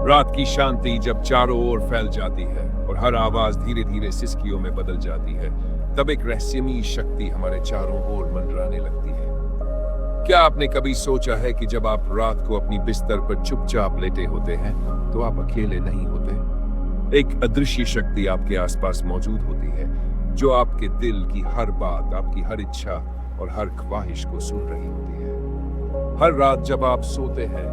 रात की शांति जब चारों ओर फैल जाती है और हर आवाज धीरे धीरे सिसकियों में बदल जाती है, तब एक रहस्यमयी शक्ति हमारे चारों ओर मंडराने लगती है। क्या आपने कभी सोचा है कि जब आप रात को अपनी बिस्तर पर चुपचाप लेटे होते हैं, तो आप अकेले नहीं होते। एक अदृश्य शक्ति आपके आसपास मौजूद होती है, जो आपके दिल की हर बात, आपकी हर इच्छा और हर ख्वाहिश को सुन रही होती है। हर रात जब आप सोते हैं,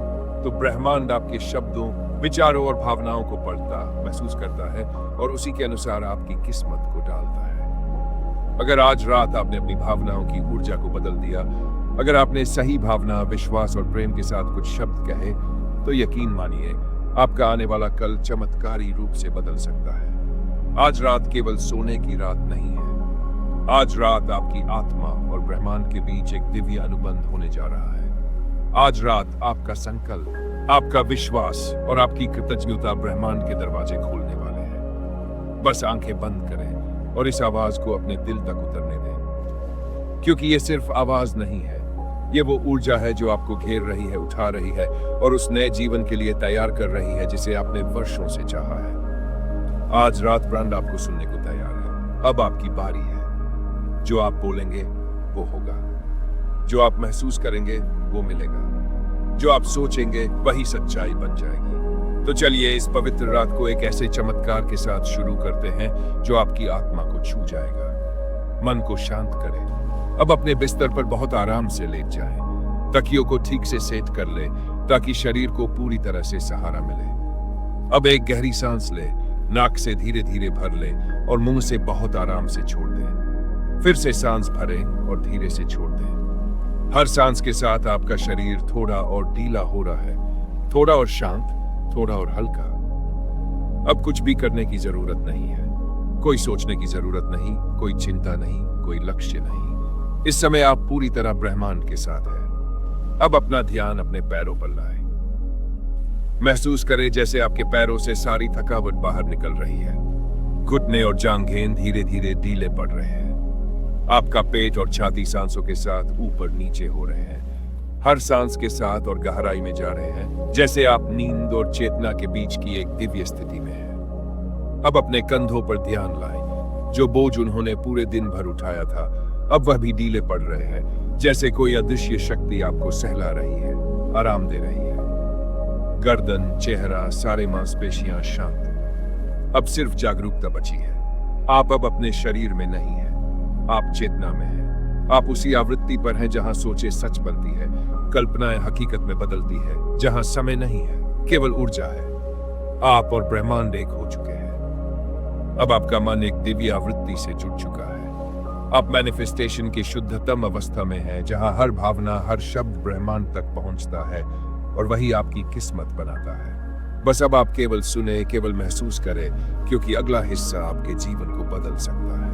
तो ब्रह्मांड आपके शब्दों, विचारों और भावनाओं को पढ़ता, महसूस करता है और उसी के अनुसार आपकी किस्मत को डालता है। अगर आज रात आपने अपनी भावनाओं की ऊर्जा को बदल दिया, अगर आपने सही भावना, विश्वास और प्रेम के साथ कुछ शब्द कहे, तो यकीन मानिए आपका आने वाला कल चमत्कारी रूप से बदल सकता है। आज रात केवल सोने की रात नहीं है। आज रात आपकी आत्मा और ब्रह्मांड के बीच एक दिव्य अनुबंध होने जा रहा है। आज रात आपका संकल्प, आपका विश्वास और आपकी कृतज्ञता ब्रह्मांड के दरवाजे खोलने वाले हैं। बस आंखें बंद करें और इस आवाज को अपने दिल तक उतरने दें, क्योंकि ये सिर्फ आवाज नहीं है, ये वो ऊर्जा है जो आपको घेर रही है, उठा रही है और उस नए जीवन के लिए तैयार कर रही है जिसे आपने वर्षों से चाहा है। आज रात ब्रह्मांड आपको सुनने को तैयार है। अब आपकी बारी है। जो आप बोलेंगे वो होगा, जो आप महसूस करेंगे वो मिलेगा, जो आप सोचेंगे वही सच्चाई बन जाएगी। तो चलिए इस पवित्र रात को एक ऐसे चमत्कार के साथ शुरू करते हैं जो आपकी आत्मा को छू जाएगा। मन को शांत करें। अब अपने बिस्तर पर बहुत आराम से लेट जाएं। तकियों को ठीक से सेट कर ले ताकि शरीर को पूरी तरह से सहारा मिले। अब एक गहरी सांस ले, नाक से धीरे धीरे भर ले और मुंह से बहुत आराम से छोड़ दें। फिर से सांस भरें और धीरे से छोड़ दें। हर सांस के साथ आपका शरीर थोड़ा और ढीला हो रहा है, थोड़ा और शांत, थोड़ा और हल्का। अब कुछ भी करने की जरूरत नहीं है। कोई सोचने की जरूरत नहीं, कोई चिंता नहीं, कोई लक्ष्य नहीं। इस समय आप पूरी तरह ब्रह्मांड के साथ हैं। अब अपना ध्यान अपने पैरों पर लाएं। महसूस करें जैसे आपके पैरों से सारी थकावट बाहर निकल रही है। घुटने और जांघें धीरे धीरे ढीले पड़ रहे हैं। आपका पेट और छाती सांसों के साथ ऊपर नीचे हो रहे हैं। हर सांस के साथ और गहराई में जा रहे हैं, जैसे आप नींद और चेतना के बीच की एक दिव्य स्थिति में हैं। अब अपने कंधों पर ध्यान लाएं। जो बोझ उन्होंने पूरे दिन भर उठाया था, अब वह भी ढीले पड़ रहे हैं, जैसे कोई अदृश्य शक्ति आपको सहला रही है, आराम दे रही है। गर्दन, चेहरा, सारे मांसपेशियां शांत। अब सिर्फ जागरूकता बची है। आप अब अपने शरीर में नहीं हैं, आप चेतना में हैं। आप उसी आवृत्ति पर हैं जहां सोचे सच बनती है, कल्पनाएं हकीकत में बदलती है, जहां समय नहीं है, केवल ऊर्जा है। आप और ब्रह्मांड एक हो चुके हैं। अब आपका मन एक दिव्य आवृत्ति से जुड़ चुका है। आप मैनिफेस्टेशन की शुद्धतम अवस्था में हैं, जहां हर भावना, हर शब्द ब्रह्मांड तक पहुंचता है और वही आपकी किस्मत बनाता है। बस अब आप केवल सुने, केवल महसूस करें, क्योंकि अगला हिस्सा आपके जीवन को बदल सकता है।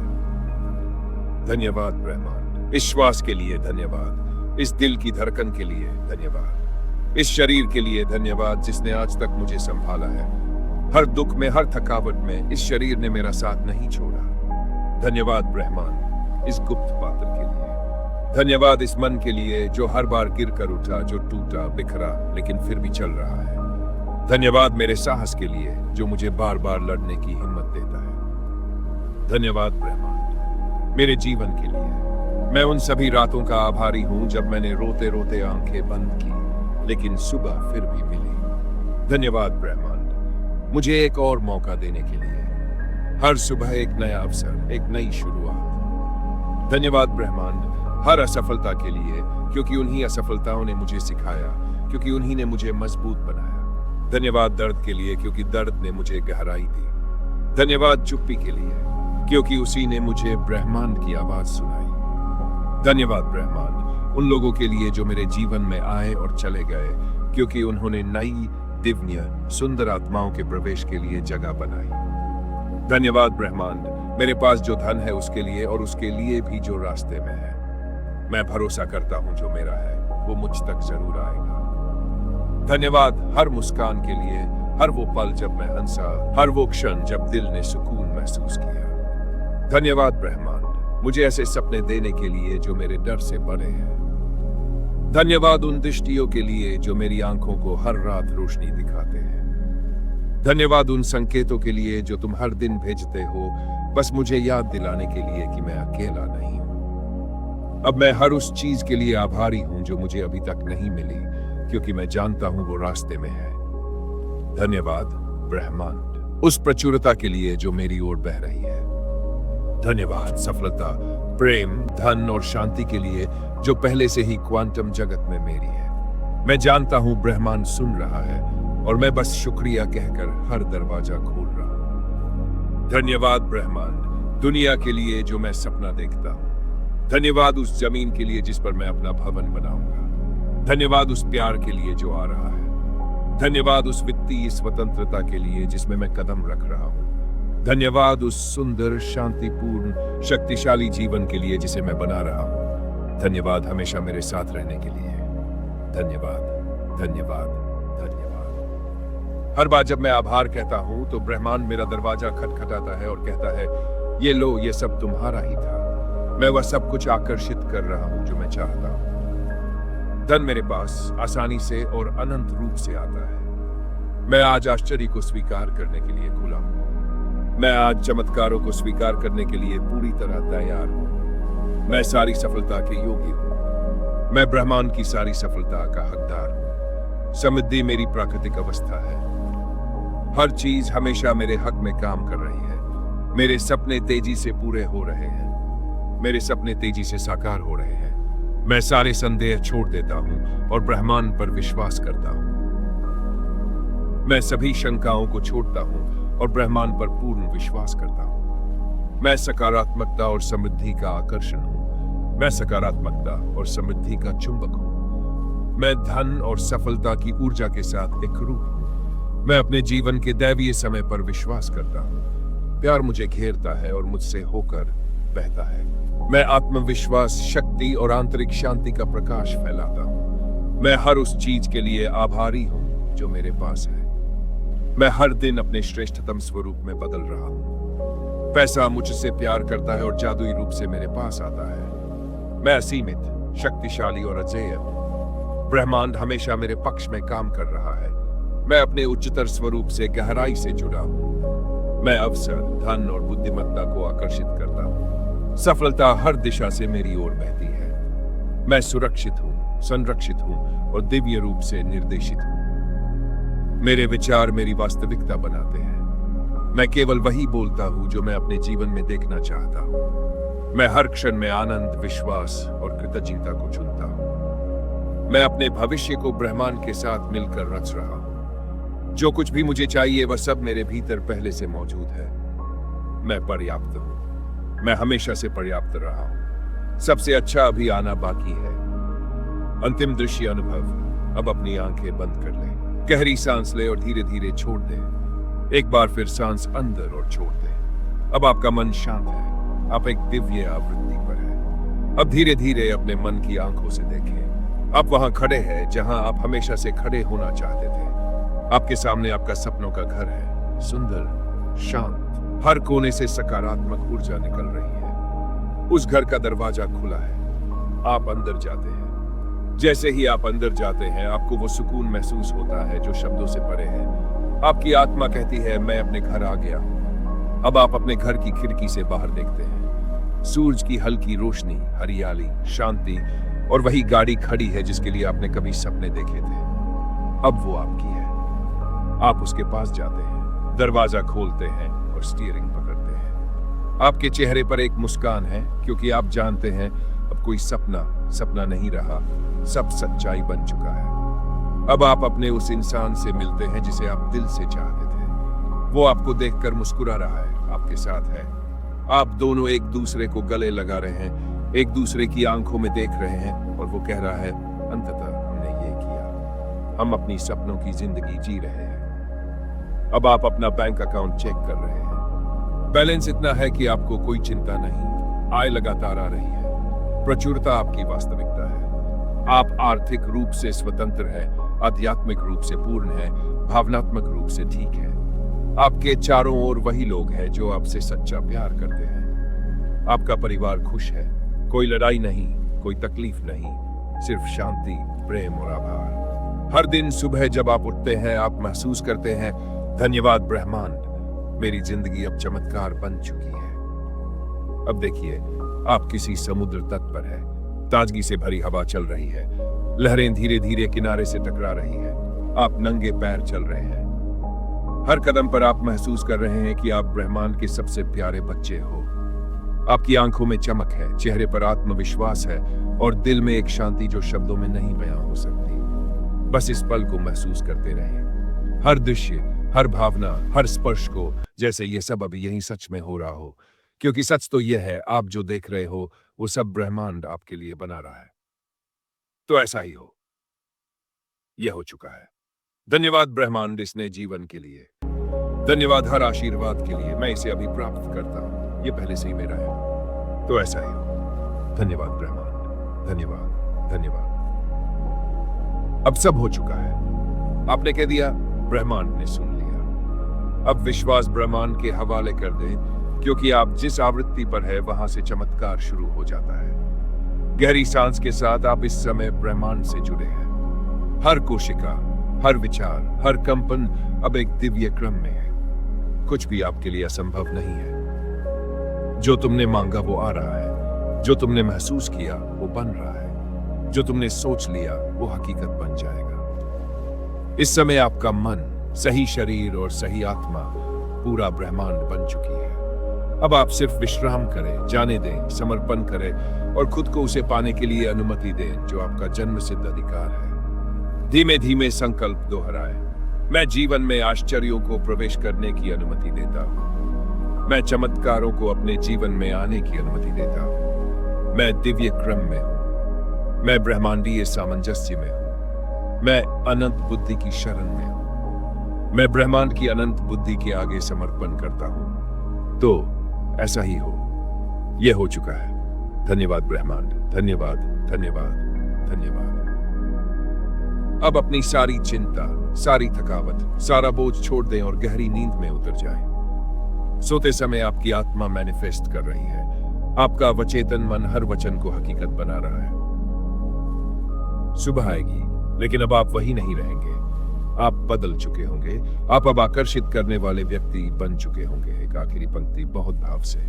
धन्यवाद ब्रह्मांड, इस श्वास के लिए धन्यवाद, इस दिल की धड़कन के लिए धन्यवाद, इस शरीर के लिए धन्यवाद जिसने आज तक मुझे संभाला है। हर दुख में, हर थकावट में इस शरीर ने मेरा साथ नहीं छोड़ा। धन्यवाद ब्रह्मांड, इस गुप्त पात्र के लिए। धन्यवाद इस मन के लिए जो हर बार गिरकर उठा, जो टूटा, बिखरा, लेकिन फिर भी चल रहा है। धन्यवाद मेरे साहस के लिए जो मुझे बार बार लड़ने की हिम्मत देता है। धन्यवाद ब्रह्मांड मेरे जीवन के लिए। मैं उन सभी रातों का आभारी हूं जब मैंने रोते रोते आंखें बंद की, लेकिन सुबह फिर भी मिली। धन्यवाद ब्रह्मांड मुझे एक और मौका देने के लिए। हर सुबह एक नया अवसर, एक नई शुरुआत। धन्यवाद ब्रह्मांड हर असफलता के लिए, क्योंकि उन्हीं असफलताओं ने मुझे सिखाया, क्योंकि उन्हीं ने मुझे मजबूत बनाया। धन्यवाद दर्द के लिए, क्योंकि दर्द ने मुझे गहराई दी। धन्यवाद चुप्पी के लिए, क्योंकि उसी ने मुझे ब्रह्मांड की आवाज सुनाई। धन्यवाद ब्रह्मांड उन लोगों के लिए जो मेरे जीवन में आए और चले गए, क्योंकि उन्होंने नई, दिव्य, सुंदर आत्माओं के प्रवेश के लिए जगह बनाई। धन्यवाद ब्रह्मांड मेरे पास जो धन है उसके लिए और उसके लिए भी जो रास्ते में है। मैं भरोसा करता हूं जो मेरा है वो मुझ तक जरूर आएगा। धन्यवाद हर मुस्कान के लिए, हर वो पल जब मैं हंसा, हर वो क्षण जब दिल ने सुकून महसूस किया। धन्यवाद ब्रह्मांड मुझे ऐसे सपने देने के लिए जो मेरे डर से बड़े हैं। धन्यवाद उन दृष्टियों के लिए जो मेरी आंखों को हर रात रोशनी दिखाते हैं। धन्यवाद उन संकेतों के लिए जो तुम हर दिन भेजते हो, बस मुझे याद दिलाने के लिए कि मैं अकेला नहीं हूं। अब मैं हर उस चीज के लिए आभारी हूं जो मुझे अभी तक नहीं मिली, क्योंकि मैं जानता हूं वो रास्ते में है। धन्यवाद ब्रह्मांड उस प्रचुरता के लिए जो मेरी ओर बह रही है। धन्यवाद सफलता, प्रेम, धन और शांति के लिए जो पहले से ही क्वांटम जगत में मेरी है। मैं जानता हूं ब्रह्मांड सुन रहा है और मैं बस शुक्रिया कहकर हर दरवाजा खोल रहा हूं। धन्यवाद ब्रह्मांड दुनिया के लिए जो मैं सपना देखता हूं। धन्यवाद उस जमीन के लिए जिस पर मैं अपना भवन बनाऊंगा। धन्यवाद उस प्यार के लिए जो आ रहा है। धन्यवाद उस वित्तीय स्वतंत्रता के लिए जिसमें मैं कदम रख रहा हूं। धन्यवाद उस सुंदर, शांतिपूर्ण, शक्तिशाली जीवन के लिए जिसे मैं बना रहा हूं। धन्यवाद हमेशा मेरे साथ रहने के लिए। धन्यवाद, धन्यवाद, धन्यवाद। हर बार जब मैं आभार कहता हूं तो ब्रह्मांड मेरा दरवाजा खटखटाता है और कहता है, ये लो, ये सब तुम्हारा ही था। मैं वह सब कुछ आकर्षित कर रहा हूं जो मैं चाहता हूं। धन मेरे पास आसानी से और अनंत रूप से आता है। मैं आज आश्चर्य को स्वीकार करने के लिए खुला हूं। मैं आज चमत्कारों को स्वीकार करने के लिए पूरी तरह तैयार हूं। मैं सारी सफलता के योग्य हूं। मैं ब्रह्मांड की सारी सफलता का हकदार हूं। समृद्धि मेरी प्राकृतिक अवस्था है। हर चीज हमेशा मेरे हक में काम कर रही है। मेरे सपने तेजी से पूरे हो रहे हैं। मेरे सपने तेजी से साकार हो रहे हैं। मैं सारे संदेह छोड़ देता हूं और ब्रह्मांड पर विश्वास करता हूं। मैं सभी शंकाओं को छोड़ता हूं और ब्रह्मांड पर पूर्ण विश्वास करता हूं। मैं सकारात्मकता और समृद्धि का आकर्षण हूं। मैं सकारात्मकता और समृद्धि का चुंबक हूं। मैं धन और सफलता की ऊर्जा के साथ एकरूप हूं। मैं अपने जीवन के दैवीय समय पर विश्वास करता हूं। प्यार मुझे घेरता है और मुझसे होकर बहता है। मैं आत्मविश्वास, शक्ति और आंतरिक शांति का प्रकाश फैलाता हूं। मैं हर उस चीज के लिए आभारी हूं जो मेरे पास है। मैं हर दिन अपने श्रेष्ठतम स्वरूप में बदल रहा हूं। पैसा मुझसे प्यार करता है और जादुई रूप से मेरे पास आता है। मैं असीमित, शक्तिशाली और अजेय हूं। ब्रह्मांड हमेशा मेरे पक्ष में काम कर रहा है। मैं अपने उच्चतर स्वरूप से गहराई से जुड़ा हूं। मैं अवसर, धन और बुद्धिमत्ता को आकर्षित करता हूं। सफलता हर दिशा से मेरी ओर बहती है। मैं सुरक्षित हूं, संरक्षित हूं और दिव्य रूप से निर्देशित हूं। मेरे विचार मेरी वास्तविकता बनाते हैं। मैं केवल वही बोलता हूं जो मैं अपने जीवन में देखना चाहता हूं। मैं हर क्षण में आनंद, विश्वास और कृतज्ञता को चुनता हूं। मैं अपने भविष्य को ब्रह्मांड के साथ मिलकर रच रहा हूं। जो कुछ भी मुझे चाहिए वह सब मेरे भीतर पहले से मौजूद है। मैं पर्याप्त हूं। मैं हमेशा से पर्याप्त रहा हूं। सबसे अच्छा अभी आना बाकी है। अंतिम दृश्य अनुभव। अब अपनी आंखें बंद कर ले। गहरी सांस ले और धीरे धीरे छोड़ दे। एक बार फिर सांस अंदर और छोड़ दे। अब आपका मन शांत है। आप एक दिव्य आवृत्ति पर हैं। अब धीरे धीरे अपने मन की आंखों से देखें। आप वहां खड़े हैं जहां आप हमेशा से खड़े होना चाहते थे। आपके सामने आपका सपनों का घर है। सुंदर, शांत, हर कोने से सकारात्मक ऊर्जा निकल रही है। उस घर का दरवाजा खुला है। आप अंदर जाते हैं। जैसे ही आप अंदर जाते हैं आपको वो सुकून महसूस होता है जो शब्दों से परे है। आपकी आत्मा कहती है, मैं अपने घर आ गया हूं। अब आप अपने घर की खिड़की से बाहर देखते हैं। सूरज की हल्की रोशनी, हरियाली, शांति और वही गाड़ी खड़ी है जिसके लिए आपने कभी सपने देखे थे। अब वो आपकी है। आप उसके पास जाते हैं, दरवाजा खोलते हैं और स्टीयरिंग पकड़ते हैं। आपके चेहरे पर एक मुस्कान है क्योंकि आप जानते हैं अब कोई सपना नहीं रहा, सब सच्चाई बन चुका है। अब आप अपने उस इंसान से मिलते हैं जिसे आप दिल से चाहते थे। वो आपको देखकर मुस्कुरा रहा है, आपके साथ है। आप दोनों एक दूसरे को गले लगा रहे हैं, एक दूसरे की आंखों में देख रहे हैं और वो कह रहा है, अंततः हमने ये किया। हम अपनी सपनों की जिंदगी जी रहे हैं। अब आप अपना बैंक अकाउंट चेक कर रहे हैं। बैलेंस इतना है कि आपको कोई चिंता नहीं। आय लगातार आ रही है। प्रचुरता आपकी वास्तविकता है। आप आर्थिक रूप से स्वतंत्र हैं, आध्यात्मिक रूप से पूर्ण हैं, भावनात्मक रूप से ठीक है। आपके चारों ओर वही लोग हैं जो आपसे सच्चा प्यार करते हैं। आपका परिवार खुश है। कोई लड़ाई नहीं, कोई तकलीफ नहीं, सिर्फ शांति, प्रेम और आभार। हर दिन सुबह जब आप उठते हैं आप महसूस करते हैं धन्यवाद ब्रह्मांड, मेरी जिंदगी अब चमत्कार बन चुकी है। अब देखिए, आप किसी समुद्र तट पर है, ताजगी से भरी हवा चल रही है, लहरें धीरे धीरे किनारे से टकरा रही है, आप नंगे पैर चल रहे हैं। हर कदम पर आप महसूस कर रहे हैं कि आप ब्रह्मांड के सबसे प्यारे बच्चे हो। आपकी आंखों में चमक है, चेहरे पर आत्मविश्वास है और दिल में एक शांति जो शब्दों में नहीं बयां हो सकती। बस इस पल को महसूस करते रहें, हर दृश्य, हर भावना, हर स्पर्श को, जैसे ये सब अभी यही सच में हो रहा हो। क्योंकि सच तो यह है, आप जो देख रहे हो वो सब ब्रह्मांड आपके लिए बना रहा है। तो ऐसा ही हो, यह हो चुका है। धन्यवाद ब्रह्मांड इस नए जीवन के लिए, धन्यवाद हर आशीर्वाद के लिए। मैं इसे अभी प्राप्त करता हूं, ये पहले से ही मेरा है। तो ऐसा ही हो। धन्यवाद ब्रह्मांड, धन्यवाद, धन्यवाद। अब सब हो चुका है। आपने कह दिया, ब्रह्मांड ने सुन लिया। अब विश्वास ब्रह्मांड के हवाले कर दें, क्योंकि आप जिस आवृत्ति पर है वहां से चमत्कार शुरू हो जाता है। गहरी सांस के साथ आप इस समय ब्रह्मांड से जुड़े हैं। हर कोशिका, हर विचार, हर कंपन अब एक दिव्य क्रम में है। कुछ भी आपके लिए असंभव नहीं है। जो तुमने मांगा वो आ रहा है, जो तुमने महसूस किया वो बन रहा है, जो तुमने सोच लिया वो हकीकत बन जाएगा। इस समय आपका मन, सही शरीर और सही आत्मा पूरा ब्रह्मांड बन चुकी है। अब आप सिर्फ विश्राम करें, जाने दें, समर्पण करें और खुद को उसे पाने के लिए अनुमति दें जो आपका जन्मसिद्ध अधिकार है। धीमे धीमे संकल्प दोहराएं। मैं जीवन में आश्चर्यों को प्रवेश करने की अनुमति देता हूं। मैं चमत्कारों को अपने जीवन में आने की अनुमति देता हूं। मैं दिव्य क्रम में हूं। मैं ब्रह्मांडीय सामंजस्य में हूं। मैं अनंत बुद्धि की शरण में हूं। मैं ब्रह्मांड की अनंत बुद्धि के आगे समर्पण करता हूं। तो ऐसा ही हो, यह हो चुका है। धन्यवाद ब्रह्मांड, धन्यवाद, धन्यवाद, धन्यवाद। अब अपनी सारी चिंता, सारी थकावट, सारा बोझ छोड़ दें और गहरी नींद में उतर जाएं। सोते समय आपकी आत्मा मैनिफेस्ट कर रही है। आपका अवचेतन मन हर वचन को हकीकत बना रहा है। सुबह आएगी, लेकिन अब आप वही नहीं रहेंगे। आप बदल चुके होंगे। आप अब आकर्षित करने वाले व्यक्ति बन चुके होंगे। एक आखिरी पंक्ति बहुत भाव से।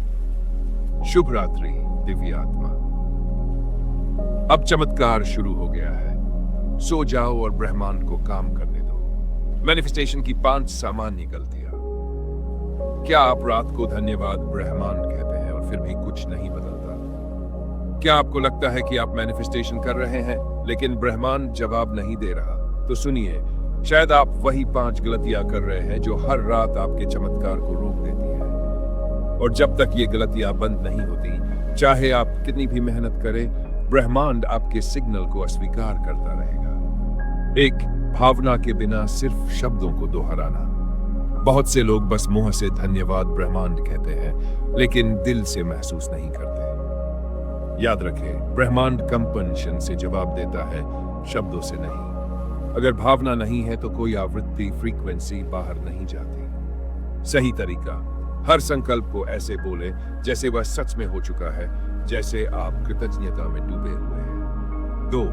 शुभ रात्रि दिव्य आत्मा। अब चमत्कार शुरू हो गया है। सो जाओ और ब्रह्मांड को काम करने दो। मैनिफेस्टेशन की 5 सामान्य गलतियां। क्या आप रात को धन्यवाद ब्रह्मांड कहते हैं और फिर भी कुछ नहीं बदलता? क्या आपको लगता है कि आप मैनिफेस्टेशन कर रहे हैं लेकिन ब्रह्मांड जवाब नहीं दे रहा? तो सुनिए, शायद आप वही 5 गलतियां कर रहे हैं जो हर रात आपके चमत्कार को रोक देती है। और जब तक ये गलतियां बंद नहीं होती, चाहे आप कितनी भी मेहनत करें, ब्रह्मांड आपके सिग्नल को अस्वीकार करता रहेगा। एक भावना के बिना सिर्फ शब्दों को दोहराना। बहुत से लोग बस मुंह से धन्यवाद ब्रह्मांड कहते हैं, लेकिन दिल से महसूस नहीं करते। याद रखें, ब्रह्मांड कंपन से जवाब देता है, शब्दों से नहीं। अगर भावना नहीं है तो कोई आवृत्ति, फ्रीक्वेंसी बाहर नहीं जाती। सही तरीका, हर संकल्प को ऐसे बोले जैसे वह सच में हो चुका है, जैसे आप कृतज्ञता में डूबे हुए हैं। 2,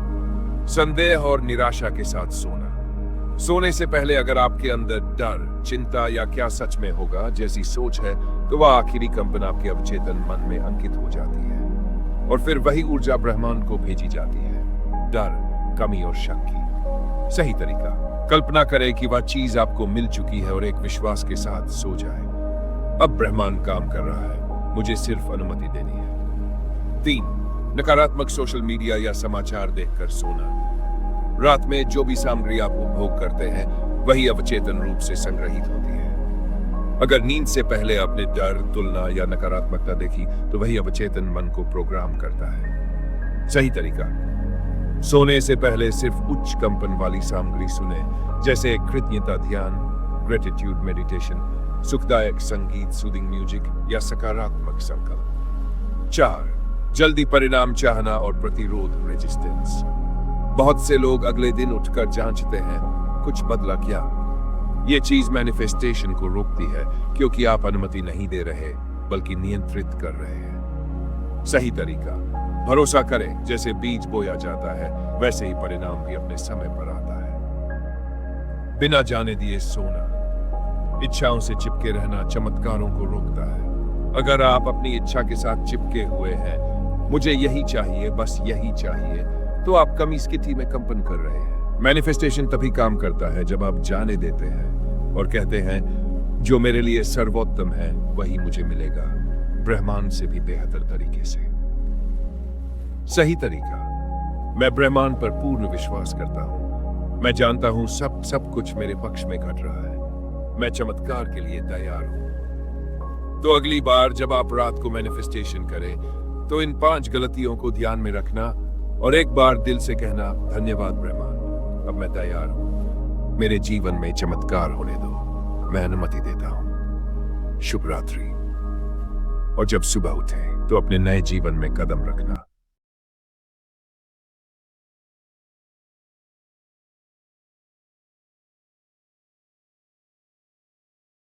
संदेह और निराशा के साथ सोना। सोने से पहले अगर आपके अंदर डर, चिंता या क्या सच में होगा जैसी सोच है, तो वह आखिरी कंपन आपके अवचेतन मन में अंकित हो जाती है और फिर वही ऊर्जा ब्रह्मांड को भेजी जाती है। डर, कमी और शक की। सही तरीका, कल्पना करें कि वह चीज आपको मिल चुकी है और एक विश्वास के साथ सो जाए, अब ब्रह्मांड काम कर रहा है, मुझे सिर्फ अनुमति देनी है। 3, नकारात्मक सोशल मीडिया या समाचार देखकर सोना। रात में जो भी सामग्री आप उपभोग करते हैं वही अवचेतन रूप से संग्रहित होती है। अगर नींद से पहले आपने डर, तुलना या नकारात्मकता देखी तो वही अवचेतन मन को प्रोग्राम करता है। सही तरीका, सोने से पहले सिर्फ उच्च कंपन वाली सामग्री सुने, जैसे कृतज्ञता ध्यान, ग्रेटिट्यूड मेडिटेशन, सुखदायक संगीत, सूदिंग म्यूजिक या सकारात्मक संकल्प। 4, जल्दी परिणाम चाहना और प्रतिरोध, रेजिस्टेंस। बहुत से लोग अगले दिन उठकर जांचते हैं, कुछ बदला क्या? ये चीज मैनिफेस्टेशन को रोकती है, क्योंकि आप अनुमति नहीं दे रहे बल्कि नियंत्रित कर रहे हैं। सही तरीका, भरोसा करें, जैसे बीज बोया जाता है वैसे ही परिणाम भी अपने समय पर आता है। बिना जाने दिए सोना। इच्छाओं से चिपके रहना चमत्कारों को रोकता है। अगर आप अपनी इच्छा के साथ चिपके हुए हैं, मुझे यही चाहिए, बस यही चाहिए, तो आप कमी स्थिति में कंपन कर रहे हैं। मैनिफेस्टेशन तभी काम करता है जब आप जाने देते हैं और कहते हैं जो मेरे लिए सर्वोत्तम है वही मुझे मिलेगा, ब्रह्मांड से भी बेहतर तरीके से। सही तरीका। मैं ब्रह्मांड पर पूर्ण विश्वास करता हूं। मैं जानता हूं सब कुछ मेरे पक्ष में घट रहा है। मैं चमत्कार के लिए तैयार हूं। तो अगली बार जब आप रात को मैनिफेस्टेशन करें तो इन 5 गलतियों को ध्यान में रखना और एक बार दिल से कहना, धन्यवाद ब्रह्मांड, अब मैं तैयार हूं, मेरे जीवन में चमत्कार होने दो, मैं अनुमति देता हूं। शुभ रात्रि। और जब सुबह उठे तो अपने नए जीवन में कदम रखना।